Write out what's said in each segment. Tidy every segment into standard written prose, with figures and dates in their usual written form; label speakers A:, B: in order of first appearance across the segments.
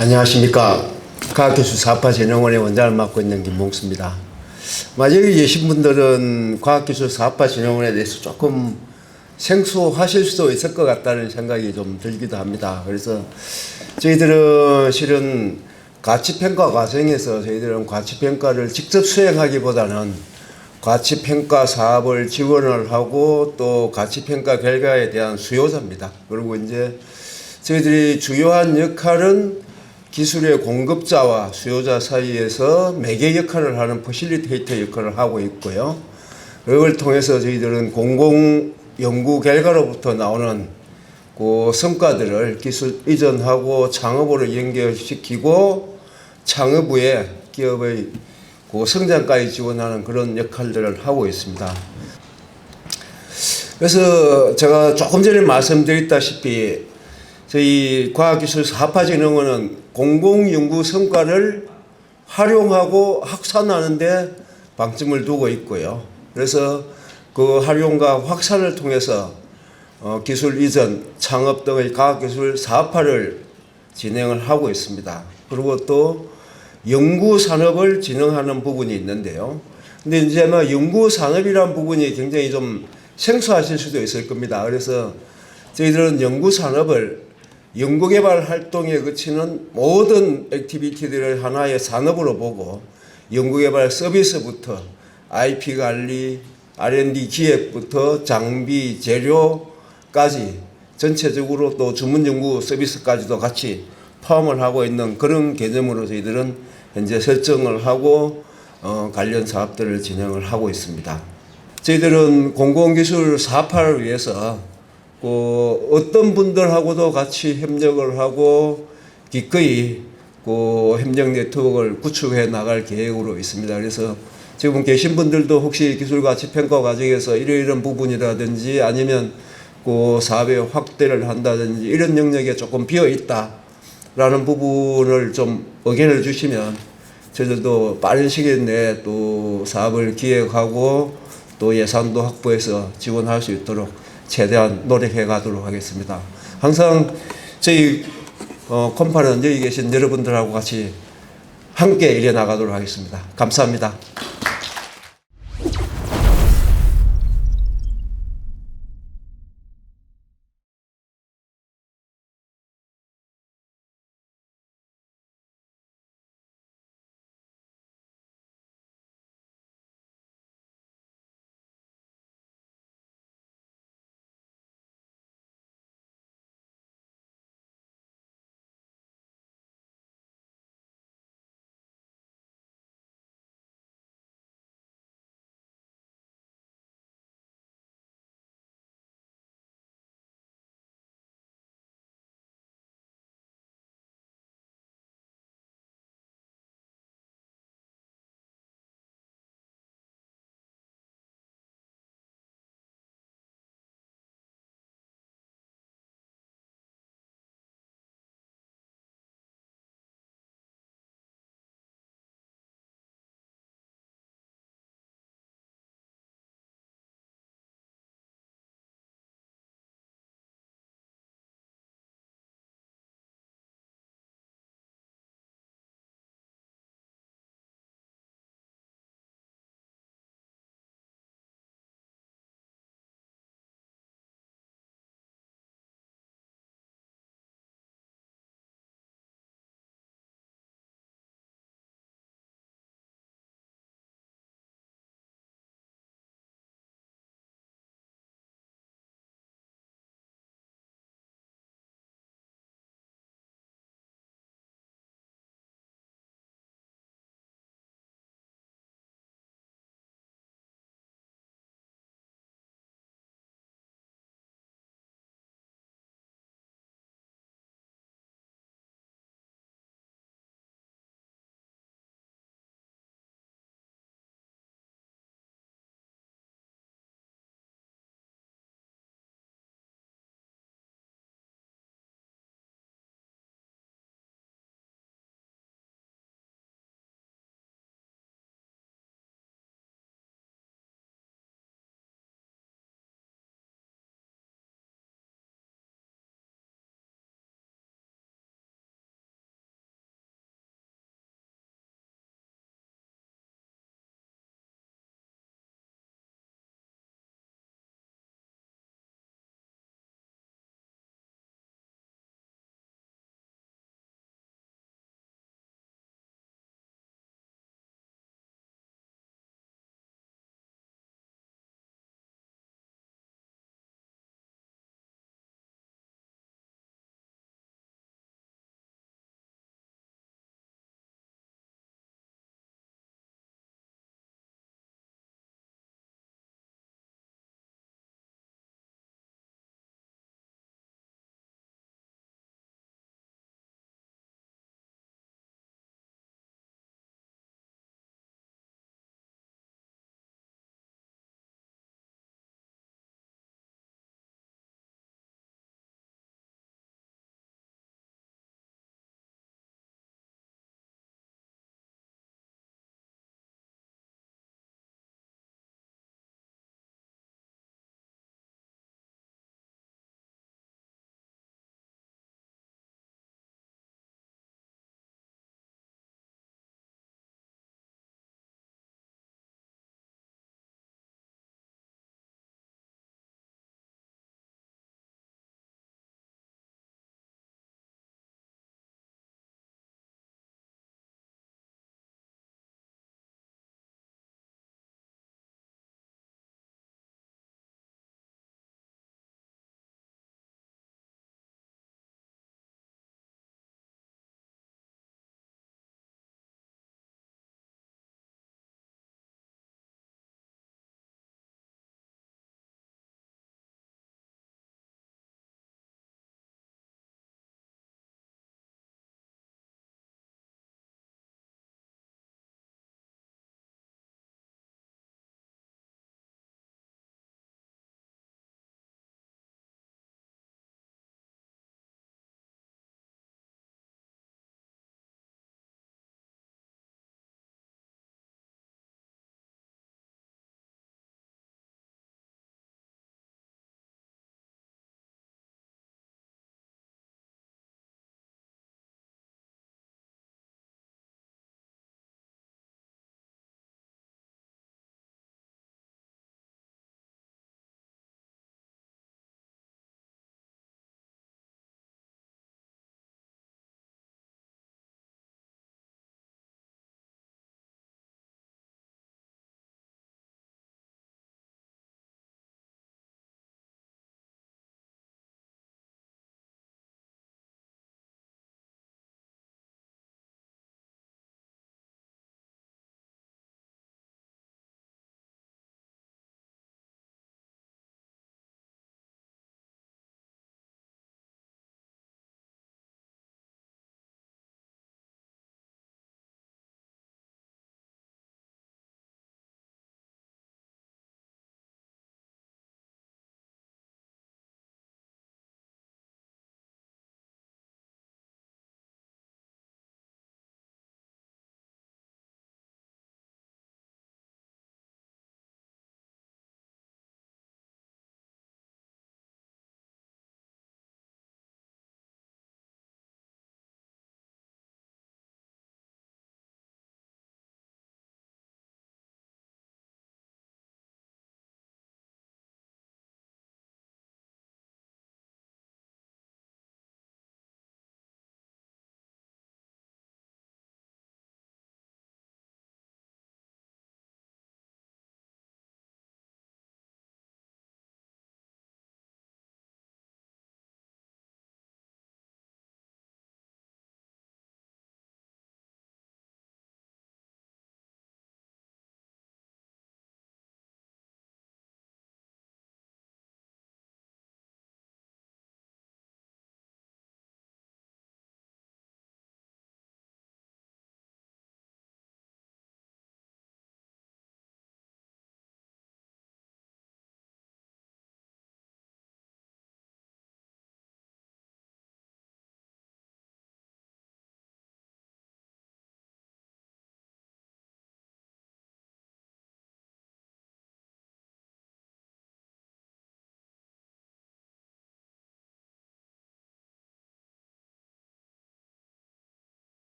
A: 안녕하십니까. 과학기술사업화진흥원의 원장을 맡고 있는 김봉수입니다. 여기 계신 분들은 과학기술사업화진흥원에 대해서 조금 생소하실 수도 있을 것 같다는 생각이 좀 들기도 합니다. 그래서 저희들은 실은 가치평가 과정에서 저희들은 가치평가를 직접 수행하기보다는 가치평가 사업을 지원을 하고 또 가치평가 결과에 대한 수요자입니다. 그리고 이제 저희들이 주요한 역할은 기술의 공급자와 수요자 사이에서 매개 역할을 하는 퍼실리테이터 역할을 하고 있고요. 이걸 통해서 저희들은 공공 연구 결과로부터 나오는 그 성과들을 기술 이전하고 창업으로 연결시키고 창업 후에 기업의 그 성장까지 지원하는 그런 역할들을 하고 있습니다. 그래서 제가 조금 전에 말씀드렸다시피 저희 과학기술사업화진흥원은 공공연구 성과를 활용하고 확산하는 데 방점을 두고 있고요. 그래서 그 활용과 확산을 통해서 기술 이전, 창업 등의 과학기술 사업화를 진행을 하고 있습니다. 그리고 또 연구산업을 진흥하는 부분이 있는데요. 근데 이제 연구산업이라는 부분이 굉장히 좀 생소하실 수도 있을 겁니다. 그래서 저희들은 연구산업을 연구개발 활동에 그치는 모든 액티비티들을 하나의 산업으로 보고 연구개발 서비스부터 IP 관리, R&D 기획부터 장비, 재료까지 전체적으로 또 주문연구 서비스까지도 같이 포함을 하고 있는 그런 개념으로 저희들은 현재 설정을 하고 관련 사업들을 진행을 하고 있습니다. 저희들은 공공기술 사업화를 위해서 어떤 분들하고도 같이 협력을 하고 기꺼이 협력 네트워크를 구축해 나갈 계획으로 있습니다. 그래서 지금 계신 분들도 혹시 기술가치평가 과정에서 이런 부분이라든지 아니면 사업의 확대를 한다든지 이런 영역에 조금 비어 있다라는 부분을 좀 의견을 주시면 저희들도 빠른 시일 내에 또 사업을 기획하고 또 예산도 확보해서 지원할 수 있도록 최대한 노력해 가도록 하겠습니다. 항상 저희 컴파는 여기 계신 여러분들하고 같이 함께 일해 나가도록 하겠습니다. 감사합니다.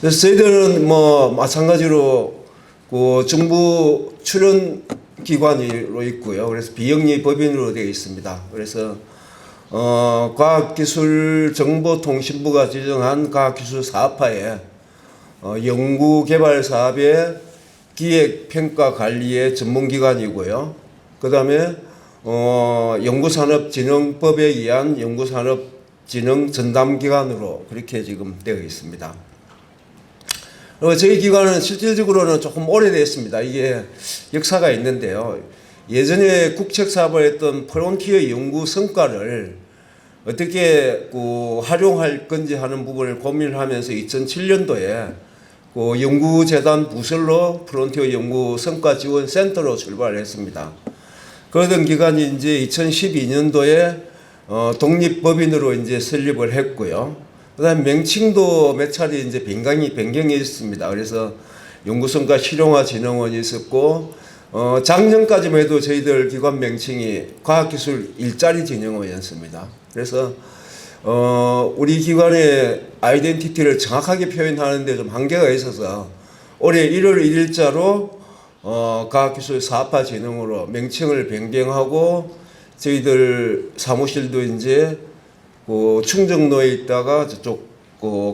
A: 그래서 저희들은 뭐 마찬가지로 그 정부 출연 기관으로 있고요. 그래서 비영리 법인으로 되어 있습니다. 그래서 과학기술정보통신부가 지정한 과학기술사업화에 연구개발 기획평가관리의 전문기관이고요. 그 다음에 연구산업진흥법에 의한 연구산업진흥전담기관으로 그렇게 지금 되어 있습니다. 그리고 저희 기관은 실질적으로는 조금 오래됐습니다. 이게 역사가 있는데요. 예전에 국책사업을 했던 프론티어 연구 성과를 어떻게 활용할 건지 하는 부분을 고민을 하면서 2007년도에 연구재단 부설로 프론티어 연구 성과 지원 센터로 출발을 했습니다. 그러던 기간이 이제 2012년도에 독립법인으로 이제 설립을 했고요. 그다음 명칭도 몇 차례 이제 변경이 있습니다. 그래서 연구성과 실용화진흥원이 있었고 작년까지만 해도 저희들 기관 명칭이 과학기술 일자리 진흥원이었습니다. 그래서 우리 기관의 아이덴티티를 정확하게 표현하는 데 좀 한계가 있어서 올해 1월 1일자로 과학기술 사업화 진흥으로 명칭을 변경하고 저희들 사무실도 이제 충정로에 있다가 저쪽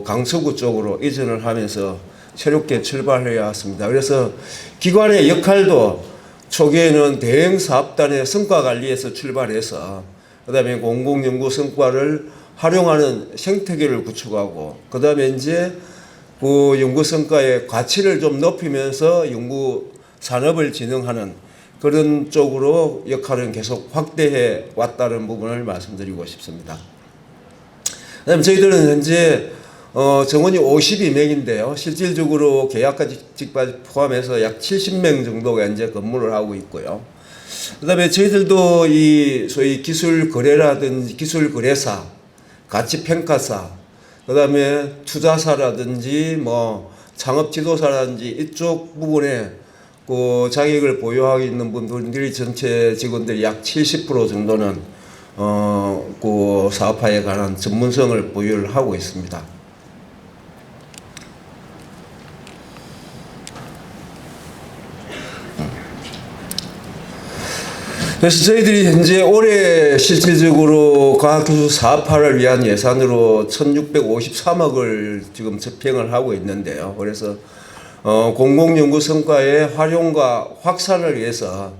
A: 강서구 쪽으로 이전을 하면서 새롭게 출발해 왔습니다. 그래서 기관의 역할도 초기에는 대형사업단의 성과관리에서 출발해서 그 다음에 공공연구 성과를 활용하는 생태계를 구축하고 그 다음에 이제 연구 성과의 가치를 좀 높이면서 연구 산업을 진흥하는 그런 쪽으로 역할은 계속 확대해 왔다는 부분을 말씀드리고 싶습니다. 그다음에 저희들은 현재 정원이 52명인데요. 실질적으로 계약직까지 포함해서 약 70명 정도가 이제 근무를 하고 있고요. 그다음에 저희들도 이 소위 기술 거래라든지 기술 거래사, 가치 평가사, 그다음에 투자사라든지 뭐 창업 지도사라든지 이쪽 부분에 자격을 보유하고 있는 분들이 전체 직원들이 약 70% 정도는 사업화에 관한 전문성을 보유를 하고 있습니다. 그래서 저희들이 현재 올해 실질적으로 과학기술 사업화를 위한 예산으로 1653억을 지금 집행을 하고 있는데요. 그래서 공공연구 성과의 활용과 확산을 위해서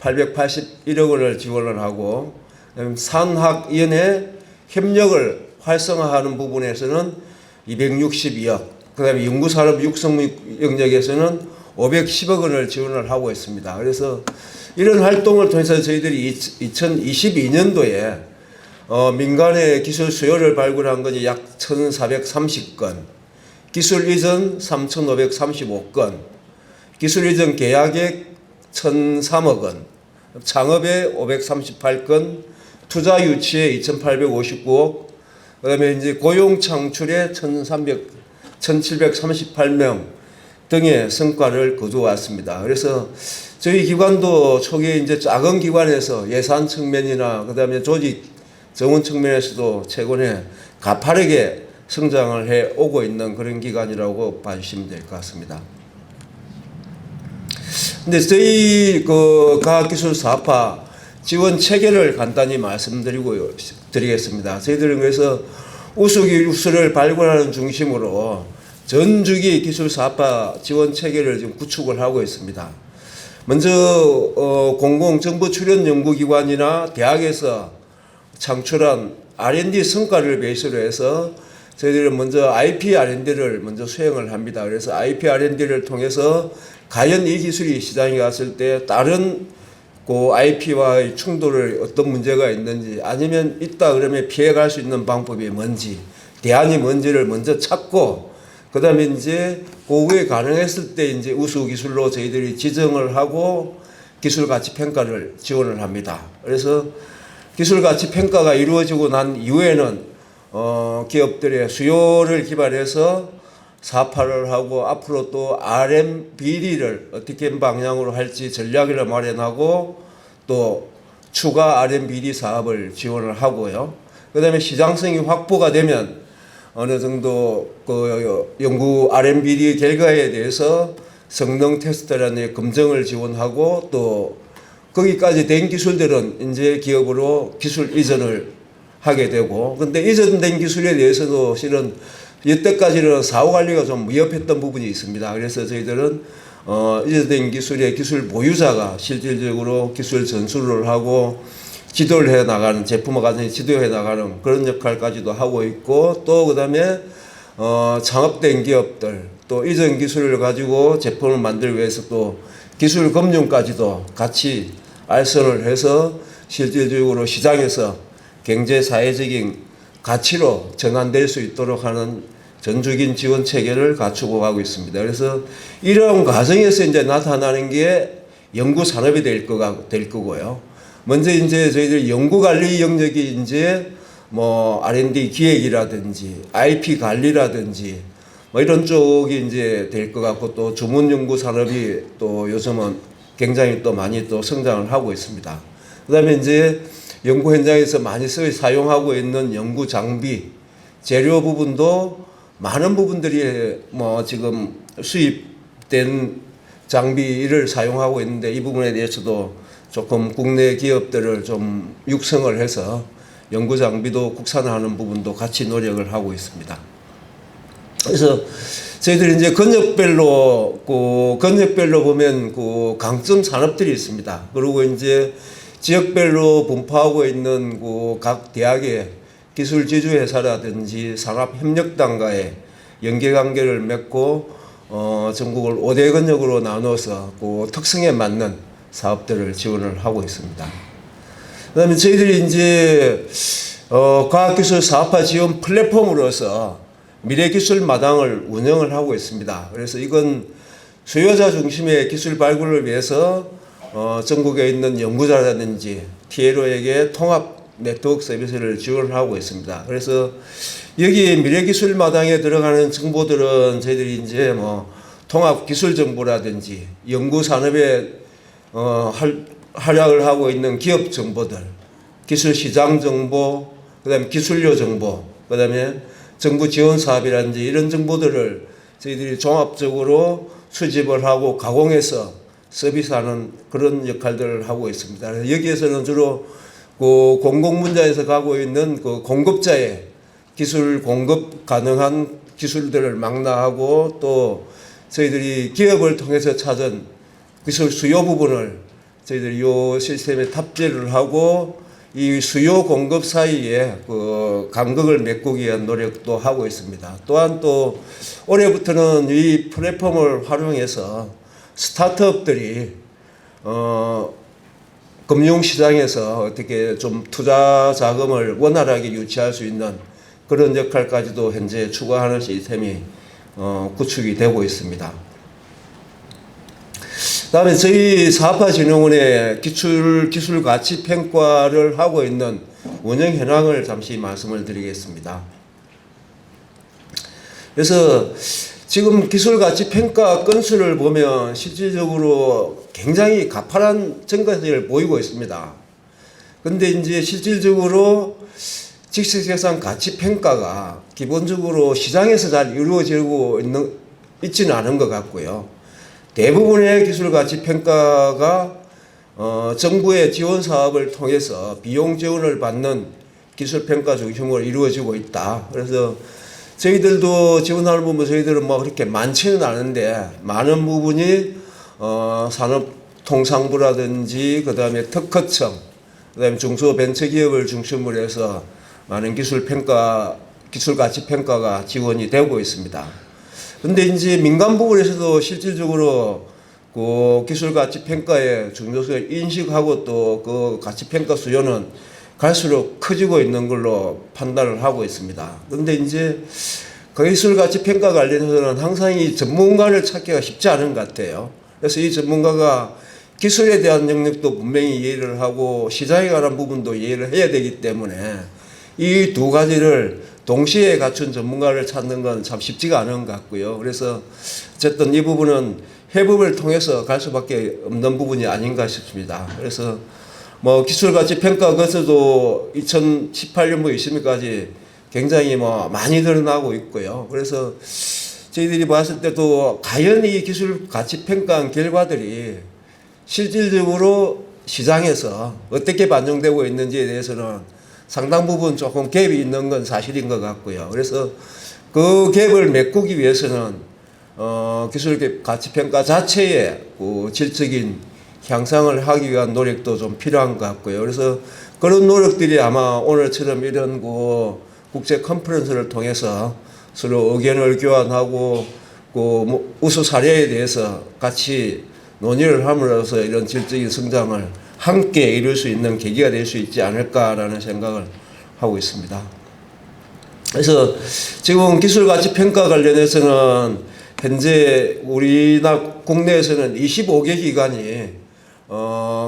A: 881억 원을 지원을 하고 산학연의 협력을 활성화하는 부분에서는 262억, 그 다음에 연구산업 육성 영역에서는 510억 원을 지원을 하고 있습니다. 그래서 이런 활동을 통해서 저희들이 2022년도에 민간의 기술 수요를 발굴한 것이 약 1,430건, 기술 이전 3,535건, 기술 이전 계약액 1,003억 원, 창업에 538건, 투자 유치에 2,859억, 그다음에 이제 고용 창출에 1,738명 등의 성과를 거두어왔습니다. 그래서 저희 기관도 초기에 이제 작은 기관에서 예산 측면이나 그다음에 조직 정원 측면에서도 최근에 가파르게 성장을 해 오고 있는 그런 기관이라고 봐주시면 될 것 같습니다. 근데 저희 과학기술 사업화 지원 체계를 간단히 말씀드리겠습니다. 저희들은 그래서 우수기술을 발굴하는 중심으로 전주기 기술 사업화 지원 체계를 지금 구축을 하고 있습니다. 먼저 공공정보 출연 연구기관이나 대학에서 창출한 R&D 성과를 베이스로 해서 저희들은 먼저 IP R&D를 먼저 수행을 합니다. 그래서 IP R&D를 통해서 과연 이 기술이 시장에 갔을 때 다른 IP와의 충돌을 어떤 문제가 있는지 아니면 있다 그러면 피해갈 수 있는 방법이 뭔지 대안이 뭔지를 먼저 찾고 그 다음에 이제 그게 가능했을 때 이제 우수 기술로 저희들이 지정을 하고 기술 가치 평가를 지원을 합니다. 그래서 기술 가치 평가가 이루어지고 난 이후에는 기업들의 수요를 기반해서 사업화를 하고 앞으로 또 RM 비리를 어떻게 방향으로 할지 전략을 마련하고 또 추가 RM 비리 사업을 지원을 하고요. 그 다음에 시장성이 확보가 되면 어느 정도 그 연구 R&D 결과에 대해서 성능 테스트라는 검증을 지원하고 또 거기까지 된 기술들은 이제 기업으로 기술 이전을 하게 되고, 근데 이전된 기술에 대해서도 실은 이때까지는 사후 관리가 좀 위협했던 부분이 있습니다. 그래서 저희들은 이전된 기술의 기술 보유자가 실질적으로 기술 전수를 하고 지도를 해 나가는, 제품을 가지고 지도해 나가는 그런 역할까지도 하고 있고, 또 그다음에 창업된 기업들, 또 이전 기술을 가지고 제품을 만들기 위해서 또 기술 검증까지도 같이 알선을 해서 실질적으로 시장에서 경제 사회적인 가치로 전환될 수 있도록 하는 전적인 지원 체계를 갖추고 가고 있습니다. 그래서 이러한 과정에서 이제 나타나는 게 연구 산업이 될 거고요. 먼저 이제 저희들 연구 관리 영역이 이제 뭐 R&D 기획이라든지 IP 관리라든지 뭐 이런 쪽이 이제 될 것 같고, 또 주문 연구 산업이 또 요즘은 굉장히 또 많이 또 성장을 하고 있습니다. 그다음에 이제 연구 현장에서 많이 사용하고 있는 연구 장비, 재료 부분도 많은 부분들이 뭐 지금 수입된 장비를 사용하고 있는데, 이 부분에 대해서도 조금 국내 기업들을 좀 육성을 해서 연구 장비도 국산화하는 부분도 같이 노력을 하고 있습니다. 그래서 저희들이 이제 건역별로 보면 그 강점 산업들이 있습니다. 그리고 이제 지역별로 분포하고 있는 그 각 대학의 기술 지주 회사라든지 산업 협력단과의 연계 관계를 맺고 전국을 5대 건역으로 나눠서 그 특성에 맞는 사업들을 지원을 하고 있습니다. 그다음에 저희들이 이제 과학기술 사업화 지원 플랫폼으로서 미래기술 마당을 운영을 하고 있습니다. 그래서 이건 수요자 중심의 기술 발굴을 위해서 전국에 있는 연구자라든지 TLO에게 통합 네트워크 서비스를 지원하고 있습니다. 그래서 여기 미래기술 마당에 들어가는 정보들은 저희들이 이제 뭐 통합 기술 정보라든지 연구 산업에 활약을 하고 있는 기업 정보들, 기술 시장 정보, 그다음에 기술료 정보, 그다음에 정부 지원 사업이라든지 이런 정보들을 저희들이 종합적으로 수집을 하고 가공해서 서비스하는 그런 역할들을 하고 있습니다. 그래서 여기에서는 주로 그 공공 분야에서 가고 있는 그 공급자의 기술 공급 가능한 기술들을 망라하고, 또 저희들이 기업을 통해서 찾은 기술 수요 부분을 저희들이 이 시스템에 탑재를 하고 이 수요 공급 사이에 그 간극을 메꾸기 위한 노력도 하고 있습니다. 또한 또 올해부터는 이 플랫폼을 활용해서 스타트업들이 금융시장에서 어떻게 좀 투자 자금을 원활하게 유치할 수 있는 그런 역할까지도 현재 추가하는 시스템이 구축이 되고 있습니다. 다음에 저희 사업화진흥원의 기술 가치 평가를 하고 있는 운영 현황을 잠시 말씀을 드리겠습니다. 그래서 지금 기술 가치 평가 건수를 보면 실질적으로 굉장히 가파른 증가세를 보이고 있습니다. 근데 이제 실질적으로 직설계산 가치 평가가 기본적으로 시장에서 잘 이루어지고 있지는 않은 것 같고요. 대부분의 기술 가치 평가가 정부의 지원 사업을 통해서 비용 지원을 받는 기술 평가 중심으로 이루어지고 있다. 그래서 저희들도 지원하는 부분 저희들은 뭐 그렇게 많지는 않은데 많은 부분이 산업통상부라든지 그다음에 특허청, 그다음에 중소벤처기업을 중심으로 해서 많은 기술 가치 평가가 지원이 되고 있습니다. 근데 이제 민간 부분에서도 실질적으로 그 기술 가치 평가의 중요성을 인식하고 또 그 가치 평가 수요는 갈수록 커지고 있는 걸로 판단을 하고 있습니다. 그런데 이제 그 기술 가치 평가 관련해서는 항상 이 전문가를 찾기가 쉽지 않은 것 같아요. 그래서 이 전문가가 기술에 대한 영역도 분명히 이해를 하고 시장에 관한 부분도 이해를 해야 되기 때문에 이 두 가지를 동시에 갖춘 전문가를 찾는 건 참 쉽지가 않은 것 같고요. 그래서 어쨌든 이 부분은 협업을 통해서 갈 수밖에 없는 부분이 아닌가 싶습니다. 그래서 뭐 기술가치 평가 것에도 2018년부터 20년까지 굉장히 뭐 많이 늘어나고 있고요. 그래서 저희들이 봤을 때도 과연 이 기술 가치 평가 결과들이 실질적으로 시장에서 어떻게 반영되고 있는지에 대해서는 상당 부분 조금 갭이 있는 건 사실인 것 같고요. 그래서 그 갭을 메꾸기 위해서는 기술 가치 평가 자체의 그 질적인 향상을 하기 위한 노력도 좀 필요한 것 같고요. 그래서 그런 노력들이 아마 오늘처럼 이런 그 국제 컨퍼런스를 통해서 서로 의견을 교환하고 그 우수 사례에 대해서 같이 논의를 함으로써 이런 질적인 성장을 함께 이룰 수 있는 계기가 될 수 있지 않을까라는 생각을 하고 있습니다. 그래서 지금 기술가치 평가 관련해서는 현재 우리나라 국내에서는 25개 기관이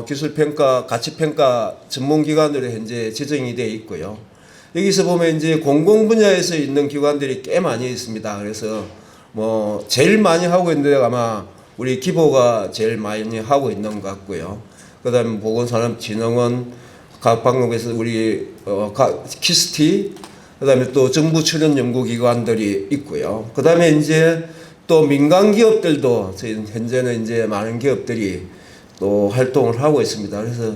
A: 기술평가, 가치평가 전문기관으로 현재 지정이 되어 있고요. 여기서 보면 이제 공공 분야에서 있는 기관들이 꽤 많이 있습니다. 그래서 뭐 제일 많이 하고 있는 데가 아마 우리 기보가 제일 많이 하고 있는 것 같고요. 그 다음에 보건산업진흥원, 방금에서 우리 키스티, 그 다음에 또 정부 출연 연구기관들이 있고요. 그 다음에 이제 또 민간 기업들도 현재는 이제 많은 기업들이 또 활동을 하고 있습니다. 그래서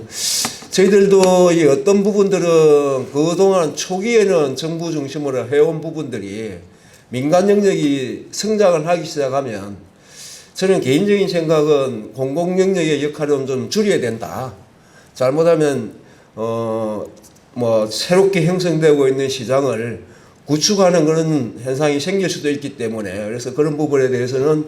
A: 저희들도 이 어떤 부분들은 그동안 초기에는 정부 중심으로 해온 부분들이 민간 영역이 성장을 하기 시작하면 저는 개인적인 생각은 공공 영역의 역할은 좀 줄여야 된다. 잘못하면 뭐 새롭게 형성되고 있는 시장을 구축하는 그런 현상이 생길 수도 있기 때문에 그래서 그런 부분에 대해서는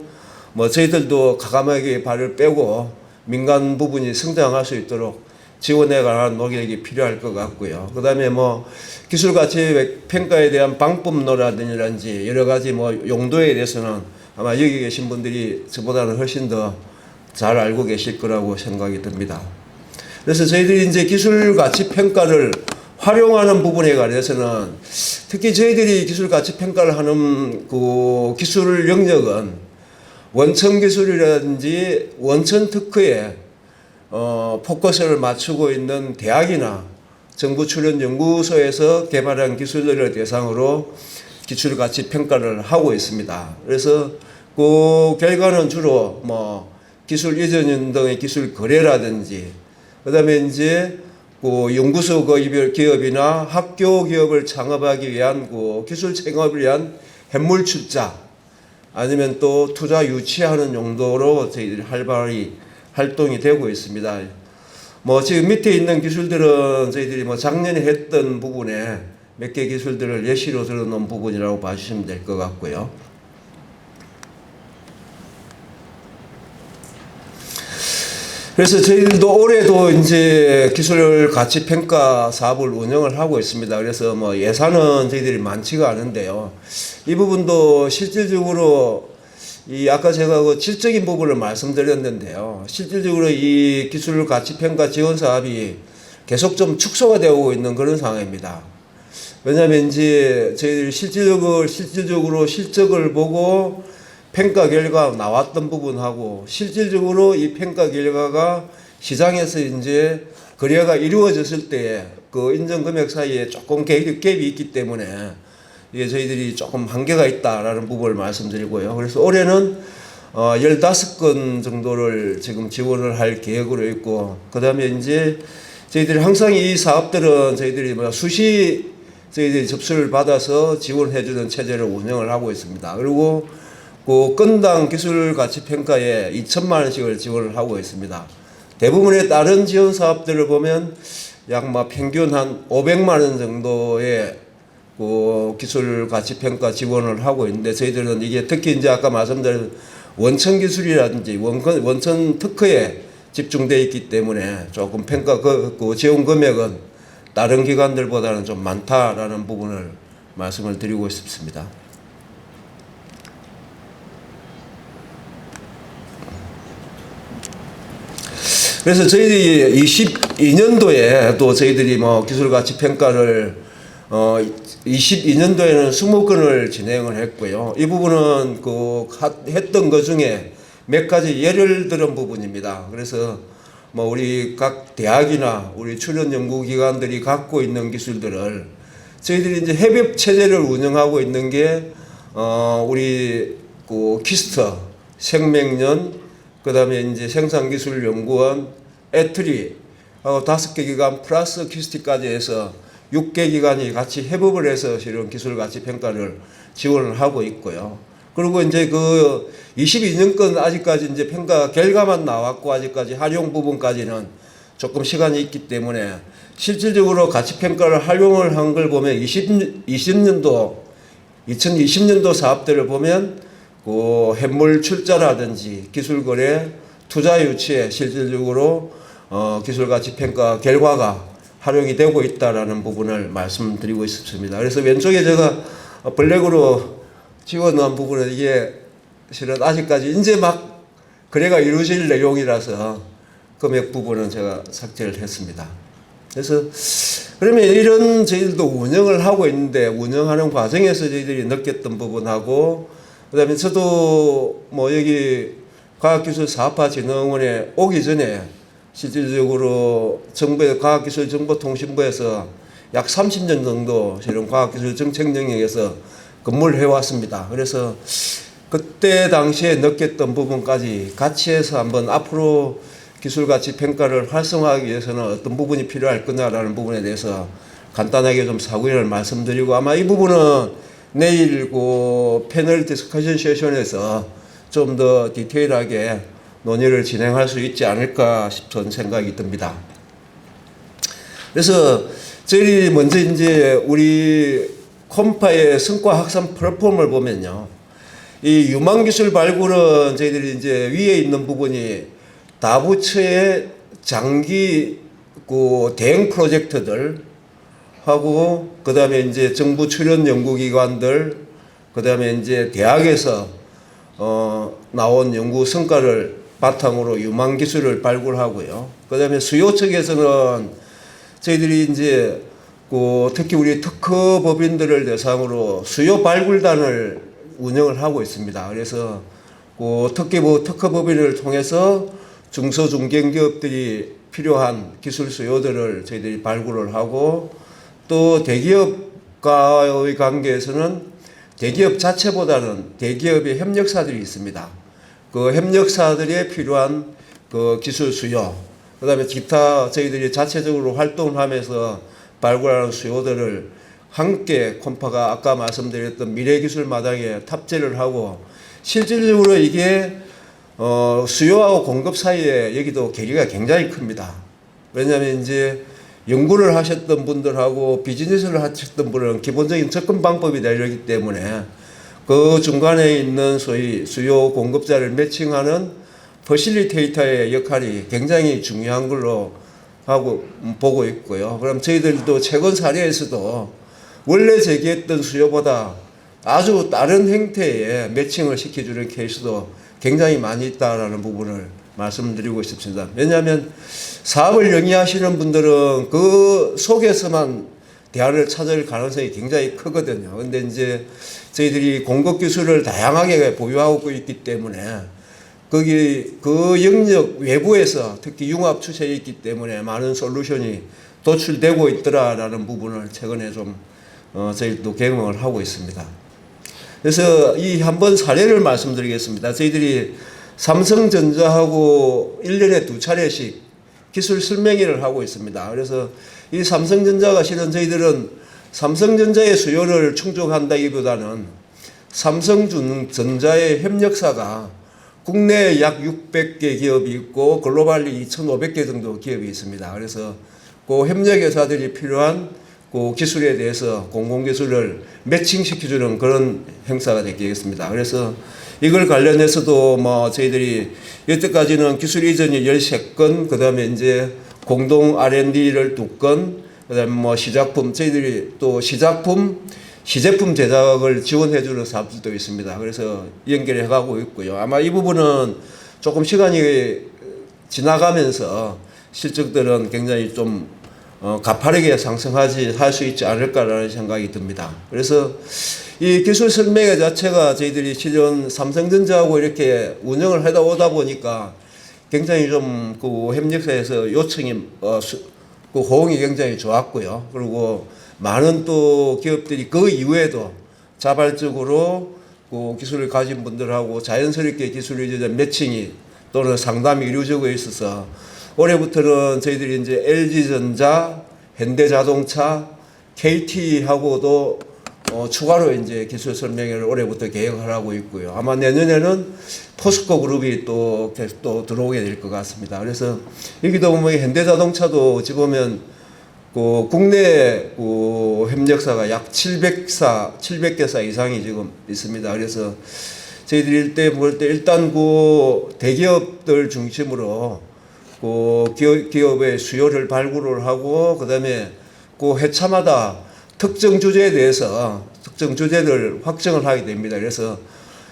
A: 뭐 저희들도 과감하게 발을 빼고 민간 부분이 성장할 수 있도록 지원에 관한 노력이 필요할 것 같고요. 그 다음에 뭐 기술 가치 평가에 대한 방법론이라든지 여러 가지 뭐 용도에 대해서는 아마 여기 계신 분들이 저보다는 훨씬 더 잘 알고 계실 거라고 생각이 듭니다. 그래서 저희들이 이제 기술 가치 평가를 활용하는 부분에 관해서는 특히 저희들이 기술 가치 평가를 하는 그 기술 영역은 원천 기술이라든지 원천 특허에 포커스를 맞추고 있는 대학이나 정부 출연 연구소에서 개발한 기술들을 대상으로 기술 가치 평가를 하고 있습니다. 그래서 그 결과는 주로 뭐 기술 이전 등의 기술 거래라든지 그다음에 이제 그 연구소 기업이나 학교 기업을 창업하기 위한 그 기술 창업을 위한 현물 출자 아니면 또 투자 유치하는 용도로 저희들이 활발히 활동이 되고 있습니다. 뭐 지금 밑에 있는 기술들은 저희들이 뭐 작년에 했던 부분에 몇 개 기술들을 예시로 들어놓은 부분이라고 봐주시면 될 것 같고요. 그래서 저희들도 올해도 이제 기술 가치 평가 사업을 운영을 하고 있습니다. 그래서 뭐 예산은 저희들이 많지가 않은데요. 이 부분도 실질적으로 이 아까 제가 그 질적인 부분을 말씀드렸는데요. 실질적으로 이 기술 가치 평가 지원 사업이 계속 좀 축소가 되고 있는 그런 상황입니다. 왜냐하면 이제 저희들이 실질적으로 실적을 보고 평가 결과가 나왔던 부분하고 실질적으로 이 평가 결과가 시장에서 이제 거래가 이루어졌을 때 그 인정 금액 사이에 조금 갭이 있기 때문에 이게 저희들이 조금 한계가 있다라는 부분을 말씀드리고요. 그래서 올해는 15건 정도를 지금 지원을 할 계획으로 있고 그 다음에 이제 저희들이 항상 이 사업들은 저희들이 뭐 수시 저희들이 접수를 받아서 지원해주는 체제를 운영을 하고 있습니다. 그리고 그 건당 기술 가치 평가에 2천만 원씩을 지원을 하고 있습니다. 대부분의 다른 지원 사업들을 보면 약 뭐 평균 한 500만 원 정도의 그 기술 가치 평가 지원을 하고 있는데 저희들은 이게 특히 이제 아까 말씀드린 원천 기술이라든지 원천 특허에 집중되어 있기 때문에 조금 평가 그 지원 금액은 다른 기관들보다는 좀 많다라는 부분을 말씀을 드리고 싶습니다. 그래서 저희들이 22년도에 또 저희들이 뭐 기술 가치 평가를 22년도에는 20건을 진행을 했고요. 이 부분은 했던 것 중에 몇 가지 예를 들은 부분입니다. 그래서 뭐 우리 각 대학이나 우리 출연 연구기관들이 갖고 있는 기술들을 저희들이 이제 협업 체제를 운영하고 있는 게 우리 그 키스터, 생명연, 그다음에 이제 생산기술연구원, 애트리 하고 5개 기관 플러스 키스티까지 해서 6개 기관이 같이 협업을 해서 실은 기술 가치 평가를 지원을 하고 있고요. 그리고 이제 그 22년권 아직까지 이제 평가 결과만 나왔고 아직까지 활용 부분까지는 조금 시간이 있기 때문에 실질적으로 가치 평가를 활용을 한 걸 보면 2020년도 사업들을 보면 그 해물 출자라든지 기술 거래, 투자 유치에 실질적으로 기술 가치 평가 결과가 활용이 되고 있다라는 부분을 말씀드리고 싶습니다. 그래서 왼쪽에 제가 블랙으로 찍어놓은 부분은 이게 실은 아직까지 이제 막 거래가 이루어질 내용이라서 금액 부분은 제가 삭제를 했습니다. 그래서 그러면 이런 저희들도 운영을 하고 있는데 운영하는 과정에서 저희들이 느꼈던 부분하고 그다음에 저도 뭐 여기 과학기술사업화진흥원에 오기 전에 실질적으로 정부의 과학기술정보통신부에서 약 30년 정도 이런 과학기술정책 영역에서 근무를 해왔습니다. 그래서 그때 당시에 느꼈던 부분까지 같이 해서 한번 앞으로 기술가치 평가를 활성화하기 위해서는 어떤 부분이 필요할 거냐라는 부분에 대해서 간단하게 좀 사고를 말씀드리고 아마 이 부분은 내일 그 패널 디스커션 세션에서 좀 더 디테일하게 논의를 진행할 수 있지 않을까 싶은 생각이 듭니다. 그래서 저희 먼저 이제 우리 콤파의 성과 확산 플랫폼을 보면요. 이 유망기술 발굴은 저희들이 이제 위에 있는 부분이 다부처의 장기 그 대형 프로젝트들 하고 그다음에 이제 정부 출연 연구기관들 그다음에 이제 대학에서 나온 연구 성과를 바탕으로 유망 기술을 발굴하고요. 그다음에 수요 측에서는 저희들이 이제 그 특히 우리 특허 법인들을 대상으로 수요 발굴단을 운영을 하고 있습니다. 그래서 그 특허 법인을 통해서 중소중견기업들이 필요한 기술 수요들을 저희들이 발굴을 하고 또 대기업과의 관계에서는 대기업 자체보다는 대기업의 협력사들이 있습니다. 그 협력사들이 필요한 그 기술 수요, 그 다음에 기타 저희들이 자체적으로 활동을 하면서 발굴하는 수요들을 함께 콤파가 아까 말씀드렸던 미래기술 마당에 탑재를 하고 실질적으로 이게 수요하고 공급 사이에 여기도 괴리가 굉장히 큽니다. 왜냐하면 이제 연구를 하셨던 분들하고 비즈니스를 하셨던 분은 기본적인 접근 방법이 다르기 때문에 그 중간에 있는 소위 수요 공급자를 매칭하는 퍼실리테이터의 역할이 굉장히 중요한 걸로 보고 있고요. 그럼 저희들도 최근 사례에서도 원래 제기했던 수요보다 아주 다른 형태의 매칭을 시켜주는 케이스도 굉장히 많이 있다라는 부분을 말씀드리고 싶습니다. 왜냐하면 사업을 영위하시는 분들은 그 속에서만 대안을 찾을 가능성이 굉장히 크거든요. 근데 이제 저희들이 공급 기술을 다양하게 보유하고 있기 때문에 거기 그 영역 외부에서 특히 융합 추세에 있기 때문에 많은 솔루션이 도출되고 있더라라는 부분을 최근에 좀 저희도 경험을 하고 있습니다. 그래서 이 한번 사례를 말씀드리겠습니다. 저희들이 삼성전자하고 1년에 2차례씩 기술 설명회를 하고 있습니다. 그래서 이 삼성전자가 실은 저희들은 삼성전자의 수요를 충족한다기보다는 삼성전자의 협력사가 국내에 약 600개 기업이 있고 글로벌리 2,500개 정도 기업이 있습니다. 그래서 그 협력회사들이 필요한 그 기술에 대해서 공공기술을 매칭시켜주는 그런 행사가 되겠습니다. 그래서 이걸 관련해서도 뭐 저희들이 여태까지는 기술 이전이 13건, 그 다음에 이제 공동 R&D를 2건, 그 다음에 뭐 시작품, 저희들이 또 시제품 제작을 지원해주는 사업들도 있습니다. 그래서 연결해 가고 있고요. 아마 이 부분은 조금 시간이 지나가면서 실적들은 굉장히 좀 가파르게 할 수 있지 않을까라는 생각이 듭니다. 그래서 이 기술 설명회 자체가 저희들이 실은 삼성전자하고 이렇게 운영을 하다 오다 보니까 굉장히 좀 그 협력사에서 요청이 그 호응이 굉장히 좋았고요. 그리고 많은 또 기업들이 그 이후에도 자발적으로 그 기술을 가진 분들하고 자연스럽게 기술이 이제 매칭이 또는 상담이 이루어지고 있어서 올해부터는 저희들이 이제 LG전자, 현대자동차, KT하고도 추가로 이제 기술 설명회를 올해부터 계획을 하고 있고요. 아마 내년에는 포스코 그룹이 또 계속 또 들어오게 될 것 같습니다. 그래서 여기도 보면 현대자동차도 어찌 보면 그 국내 그 협력사가 약 700개사 이상이 지금 있습니다. 그래서 저희들이 볼 때 일단 그 대기업들 중심으로 그 기업의 수요를 발굴을 하고 그다음에 그 회차마다 특정 주제에 대해서 특정 주제를 확정을 하게 됩니다. 그래서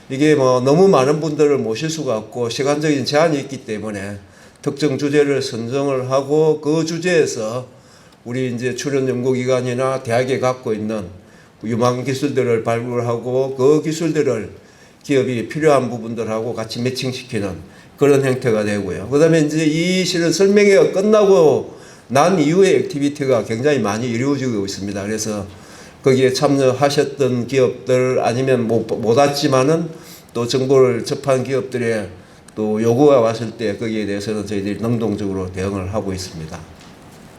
A: 이게 뭐 너무 많은 분들을 모실 수가 없고 시간적인 제한이 있기 때문에 특정 주제를 선정을 하고 그 주제에서 우리 이제 출연 연구기관이나 대학에 갖고 있는 유망 기술들을 발굴하고 그 기술들을 기업이 필요한 부분들하고 같이 매칭시키는 그런 형태가 되고요. 그 다음에 이제 이 실은 설명회가 끝나고 난 이후의 액티비티가 굉장히 많이 이루어지고 있습니다. 그래서 거기에 참여하셨던 기업들 아니면 못 왔지만은 또 정보를 접한 기업들의 또 요구가 왔을 때 거기에 대해서는 저희들이 능동적으로 대응을 하고 있습니다.